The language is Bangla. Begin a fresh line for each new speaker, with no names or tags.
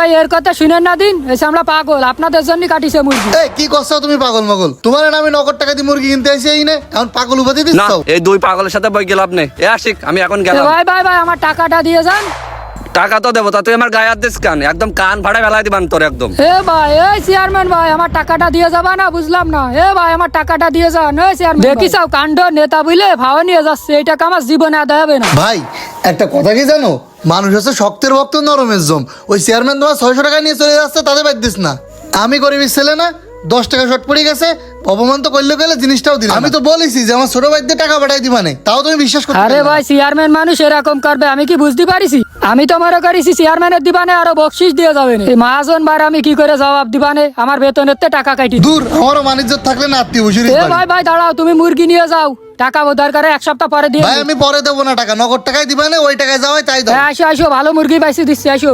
ভাই এর কথা শুনেন না দিন, এসে আমরা পাগল, আপনাদের জন্য কাটিছে মুরগি।
এই কি করছো তুমি পাগল মাগল? তোমার না আমি নগদ টাকা দিয়ে মুরগি কিনতে আইছি, এই নে এখন পাগল উপাধি
না
দিচ্ছ।
এই দুই পাগলের সাথে বই গেলাম নেই। এ আশিক আমি এখন
এ
গেলাম।
ভাই ভাই ভাই আমার টাকাটা দিয়ে যান।
টাকা তো দেবো, তা তুই আমার গায়ে হাত দিস কান, একদম কান ফাড়ায় ফেলাই দিবান তোর একদম।
এ ভাই এই চেয়ারম্যান ভাই আমার টাকাটা দিয়ে যাবা না, বুঝলাম না। এ ভাই আমার টাকাটা দিয়ে যান। এই চেয়ারম্যান দেখিস কাণ্ড, নেতা বুঝলে ভাও নিয়ে যাচ্ছে, এই টাকা আমার জীবনে আদায় হবে না।
ভাই একটা কথা কি জানো, মানুষ হচ্ছে শক্তের ভক্ত নরমের জম। ওই চেয়ারম্যান তোমার 600 টাকা নিয়ে চলে যাচ্ছে, তাদের বাদ দিস না। আমি গরিবের ছেলে না, 10 টাকা শর্ট পড়ে গেছে, অপমান তো করলে গেলে জিনিসটাও দিলাম। আমি তো বলেছি যে আমার ছোট ভাইদের টাকা পাঠাই দিবা না, তাও তুমি বিশ্বাস করতে
আরে
পারলে না।
ভাই চেয়ারম্যান মানুষ এরকম করবে আমি কি বুঝতে পারিছি? আমি তো মনে করেছি চেয়ারম্যানের দিবানে আরো বকশিস দিয়ে যাবেন। এই মহাজন বার আমি কি করে জবাব দিবানে, আমার বেতনের তে টাকা কাটি।
দূর, আমারও বাণিজ্য থাকলে না আত্মীয় বসির
এ ভাই ভাই দাঁড়াও, তুমি মুরগি নিয়ে যাও, টাকা দরকারে 1 সপ্তাহ পরে দিয়ে
ভাই আমি পরে দেবো না টাকা, নগদ টাকাই দিবা না, ওই টাকায় যাওয়াই তাই দাও।
আসো আসো, ভালো মুরগি পাইছি দিচ্ছি, আসো।